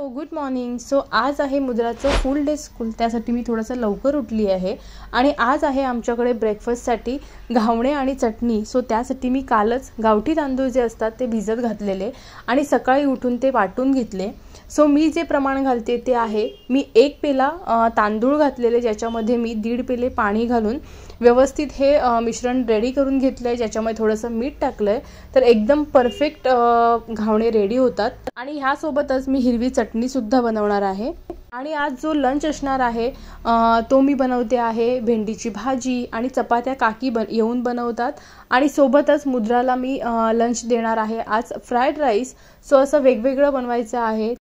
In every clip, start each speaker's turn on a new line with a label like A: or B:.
A: Hello good morning. आज आहे मुद्राचं फुल day school. त्यासाठी मी थोडंसं लवकर उठली आहे आणि आज आहे आमच्याकडे ब्रेकफास्टसाठी घावणे आणि चटणी. त्यासाठी मी कालच गावठी तांदूळ जे असतात ते भिजत घातलेले आणि सकाळी उठून ते वाटून घेतले. मी जे प्रमाण घालते ते आहे, मी 1 पेला तांदूळ घातलेले, ज्याच्यामध्ये मी 1.5 पेले पाणी घालून व्यवस्थित हे मिश्रण रेडी करून घेतलं आहे, ज्याच्यामध्ये थोडंसं मीठ टाकलं आहे तर एकदम परफेक्ट घावणे रेडी होतात. आणि ह्यासोबतच मी हिरवी चटणीसुद्धा बनवणार आहे. आणि आज जो लंच असणार आहे तो मी बनवते आहे भेंडीची भाजी आणि चपात्या काकी येऊन बनवतात. आणि सोबतच मुद्राला मी लंच देणार आहे आज फ्राईड राईस. असं वेगवेगळं बनवायचं आहे.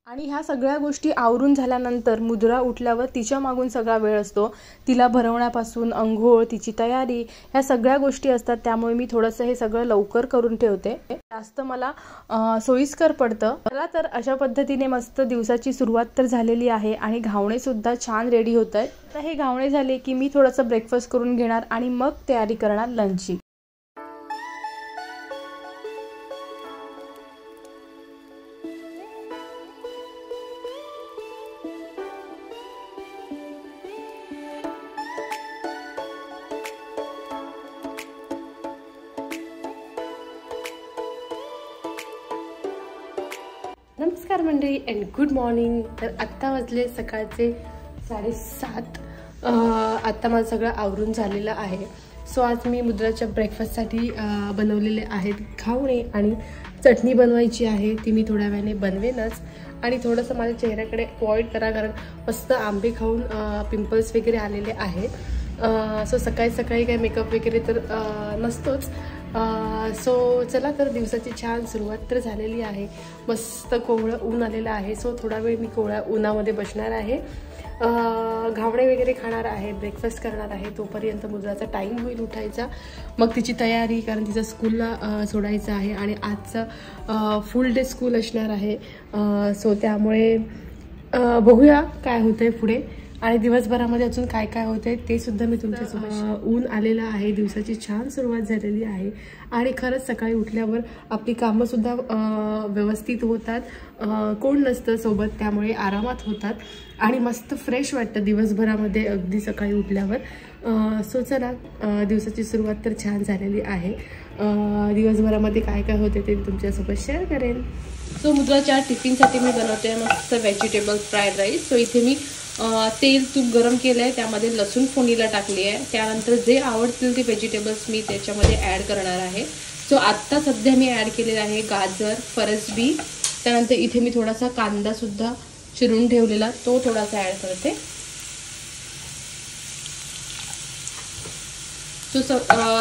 A: आणि ह्या सगळ्या गोष्टी आवरून झाल्यानंतर मुद्रा उठल्यावर तिच्या मागून सगळा वेळ असतो. तिला भरवण्यापासून अंघोळ, तिची तयारी, ह्या सगळ्या गोष्टी असतात. त्यामुळे मी थोडंसं हे सगळं लवकर करून ठेवते, जास्त मला सोयीस्कर पडतं. चला तर अशा पद्धतीने मस्त दिवसाची सुरुवात तर झालेली आहे आणि घावणे सुद्धा छान रेडी होत आहेत. तर हे घावणे झाले की मी थोडंसं ब्रेकफास्ट करून घेणार आणि मग तयारी करणार लंचची.
B: नमस्कार मंडळी अँड गुड मॉर्निंग. तर आत्ता वाजले सकाळचे 7:30. आत्ता माझं सगळं आवरून झालेलं आहे. आज मी मुद्राच्या ब्रेकफास्टसाठी बनवलेले आहेत घावणे आणि चटणी बनवायची आहे. ती मी थोड्या वेळाने बनवेनच. आणि थोडंसं माझ्या चेहऱ्याकडे अवॉइड करा, कारण मस्त आंबे खाऊन पिंपल्स वगैरे आलेले आहेत. सकाळी सकाळी काही मेकअप वगैरे तर नसतोच. चला तर दिवसाची छान सुरुवात तर झालेली आहे. मस्त कोवळं ऊन आलेलं आहे. थोडा वेळ मी कोवळ्या उन्हामध्ये बसणार आहे, घावणे वगैरे खाणार आहे, ब्रेकफास्ट करणार आहे. तोपर्यंत मुद्राचा टाईम होईल उठायचा, मग तिची तयारी, कारण तिचं स्कूलला सोडायचं आहे आणि आजचं फुल डे स्कूल असणार आहे. त्यामुळे बघूया काय होतंय पुढे आणि दिवसभरामध्ये अजून काय काय होतंय ते सुद्धा मी तुमच्यासोबत. ऊन आलेलं आहे, दिवसाची छान सुरुवात झालेली आहे आणि खरंच सकाळी उठल्यावर आपली कामंसुद्धा व्यवस्थित होतात. कोण नसतं सोबत, त्यामुळे आरामात होतात आणि मस्त फ्रेश वाटतं दिवसभरामध्ये अगदी सकाळी उठल्यावर. चला दिवसाची सुरुवात तर छान झालेली आहे. दिवसभरामध्ये काय काय होते ते तुमच्यासोबत शेअर करेन. मुद्राच्या टिफिनसाठी मी बनवते मस्त व्हेजिटेबल फ्राईड राईस. इथे मी तेल तूप गरम केलं आहे, त्यामध्ये लसूण फोडणीला टाकली आहे. त्यानंतर जे आवडतील ते व्हेजिटेबल्स मी त्याच्यामध्ये ॲड करणार आहे. आत्ता सध्या मी ॲड केलेलं आहे गाजर, फरसबी. त्यानंतर इथे मी थोडासा कांदासुद्धा चिरून ठेवलेला तो थोडासा ॲड करते.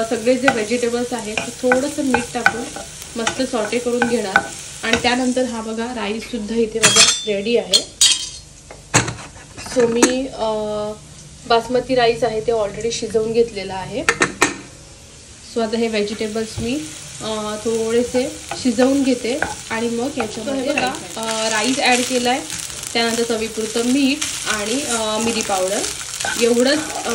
B: सगळे जे व्हेजिटेबल्स आहेत ते थोडंसं मीठ टाकून मस्त सॉटे करून घेणार. आणि त्यानंतर हा बघा राईससुद्धा इथे बघा रेडी आहे. मी बासमती राईस आहे ते ऑलरेडी शिजवून घेतलेला आहे. आता हे व्हेजिटेबल्स मी थोडेसे शिजवून घेते आणि मग याच्यामध्ये राईस ॲड केला आहे. त्यानंतर चवीपुरतं मीठ आणि मिरी पावडर एवढंच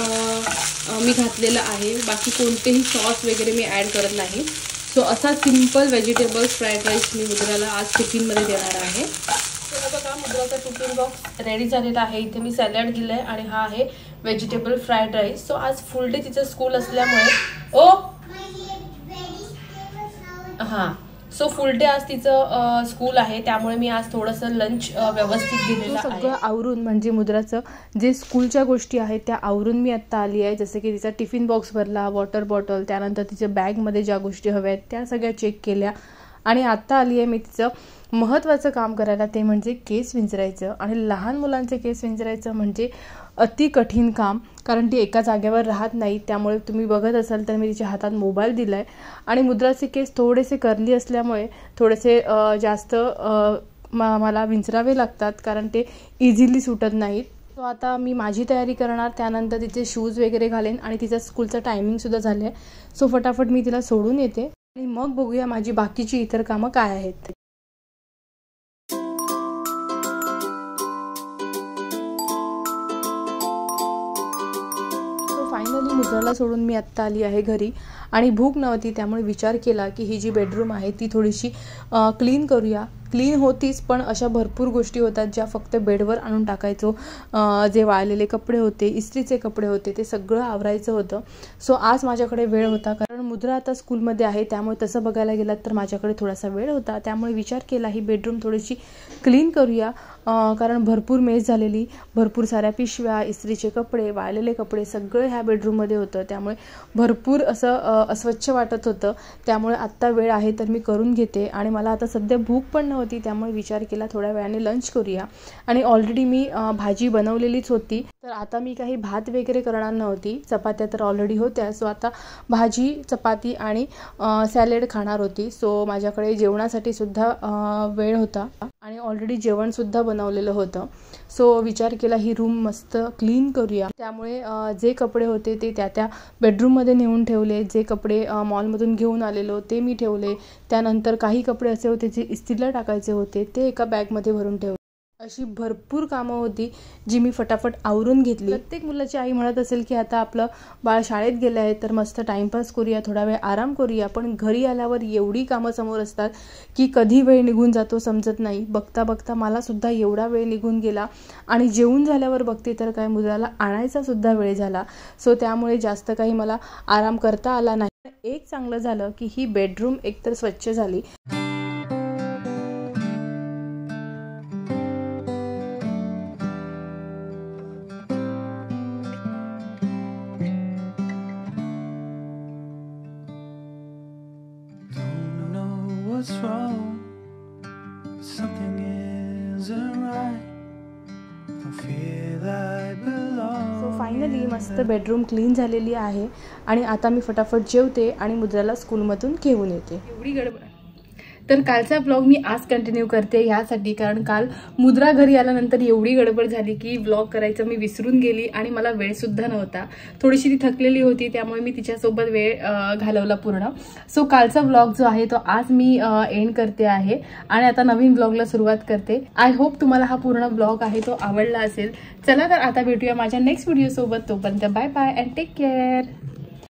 B: मी घातलेलं आहे. बाकी कोणतेही सॉस वगैरे मी ॲड करत नाही. असा सिंपल व्हेजिटेबल्स फ्राईड राईस मी मुद्राला आज टिफिनमध्ये देणार आहे. बघा मुद्राचा टिफिन बॉक्स रेडी झालेला आहे. इथे मी सॅलड दिलं आहे आणि हा आहे व्हेजिटेबल फ्राईड राईस. आज फुल डे तिचं स्कूल असल्यामुळे फुल डे आज तिचं स्कूल आहे, त्यामुळे मी आज थोडंसं लंच व्यवस्थित दिलेलं आहे.
A: सगळं आवरून म्हणजे मुद्राचं जे स्कूलच्या गोष्टी आहेत त्या आवरून मी आत्ता आली आहे. जसं की तिचा टिफिन बॉक्स भरला, वॉटर बॉटल, त्यानंतर तिच्या बॅगमध्ये ज्या गोष्टी हव्या आहेत त्या सगळ्या चेक केल्या आणि आत्ता आली आहे मी तिचं महत्त्वाचं काम करायला, ते म्हणजे केस विंचरायचं. आणि लहान मुलांचे केस विंचरायचं म्हणजे अति कठीण काम, कारण ती एका जागेवर राहत नाही. त्यामुळे तुम्ही बघत असाल तर मी तिच्या हातात मोबाईल दिला आहे. आणि मुद्राचे केस थोडेसे कर्ली असल्यामुळे थोडेसे जास्त मला विंचरावे लागतात, कारण ते इझिली सुटत नाहीत. आता मी माझी तयारी करणार, त्यानंतर तिचे शूज वगैरे घालेन आणि तिचा स्कूलचं टायमिंगसुद्धा झालं आहे. फटाफट मी तिला सोडून येते आणि मग बघूया माझी बाकीची इतर कामं काय आहेत. फायनली मुद्राला सोडून मी आत्ता आली आहे घरी आणि भूक नव्हती, त्यामुळे विचार केला की ही जी बेडरूम आहे ती थोडीशी क्लीन करूया. क्लीन होतीच, पण अशा भरपूर गोष्टी होतात ज्या फक्त बेडवर आणून टाकायचो. जे वाळलेले कपडे होते, इस्त्रीचे कपडे होते, ते सगळं आवरायचं होतं. सो आज माझ्याकडे वेळ होता, कारण मुद्रा आता स्कूलमध्ये आहे, त्यामुळे तसं बघायला गेलात तर माझ्याकडे थोडासा वेळ होता. त्यामुळे विचार केला ही बेडरूम थोडीशी क्लीन करूया, कारण भरपूर मेस झालेली, भरपूर साऱ्या पिशव्या, इस्त्रीचे कपडे, वाळलेले कपडे सगळं ह्या बेडरूममध्ये होतं. त्यामुळे भरपूर असं अस्वच्छ वाटत होतं. त्यामुळे आत्ता वेळ आहे तर मी करून घेते. आणि मला आता सध्या भूक पण नव्हती, त्यामुळे विचार केला थोड्या वेळाने लंच करूया. आणि ऑलरेडी मी भाजी बनवलेलीच होती, तर आता मी काही भात वगैरे करणार नव्हती. चपात्या तर ऑलरेडी होत्या, सो आता भाजी, चपाती आणि सॅलेड खाणार होती. सो माझ्याकडे जेवणासाठी सुद्धा वेळ होता आणि ऑलरेडी जेवणसुद्धा बनवलेलं होतं. सो विचार केला ही रूम मस्त क्लीन करूया. त्यामुळे जे कपडे होते ते त्या बेडरूममध्ये नेऊन ठेवले. जे कपडे मॉलमधून घेऊन आलेलो ते मी ठेवले. त्यानंतर काही कपडे असे होते जे इस्त्रीला टाकायचे होते, ते एका बॅगमध्ये भरून ठेवले. अशी भरपूर कामं होती जी मी फटाफट आवरून घेतली. प्रत्येक मुलाची आई म्हणत असेल की आता आपलं बाळ शाळेत गेलं आहे तर मस्त टाईमपास करूया, थोडा वेळ आराम करूया. पण घरी आल्यावर एवढी कामं समोर असतात की कधी वेळ निघून जातो समजत नाही. बघता बघता मला सुद्धा एवढा वेळ निघून गेला. आणि जेवून झाल्यावर बघते तर काय मुलाला आणायचा सुद्धा वेळ झाला. सो त्यामुळे जास्त काही मला आराम करता आला नाही. एक चांगलं झालं की ही बेडरूम एकतर स्वच्छ झाली.
C: What's wrong? Something isn't right. I feel I belong.
A: So finally मस्त बेडरूम क्लीन झालेली आहे. आणि आता मी फटाफट जेवते आणि मुद्राला स्कूलमधून घेऊन येते.
B: एवढी गडबड. तर कालचा ब्लॉग मी आज कंटिन्यू करते ह्यासाठी, कारण काल मुद्रा घरी आल्यानंतर एवढी गडबड झाली की ब्लॉग करायचं मी विसरून गेली आणि मला वेळसुद्धा नव्हता. थोडीशी ती थकलेली होती, त्यामुळे मी तिच्यासोबत वेळ घालवला पूर्ण. सो कालचा ब्लॉग जो आहे तो आज मी एंड करते आहे आणि आता नवीन ब्लॉगला सुरुवात करते. आय होप तुम्हाला हा पूर्ण ब्लॉग आहे तो आवडला असेल. चला तर आता भेटूया माझ्या नेक्स्ट व्हिडिओ सोबत. तोपर्यंत bye bye and take care.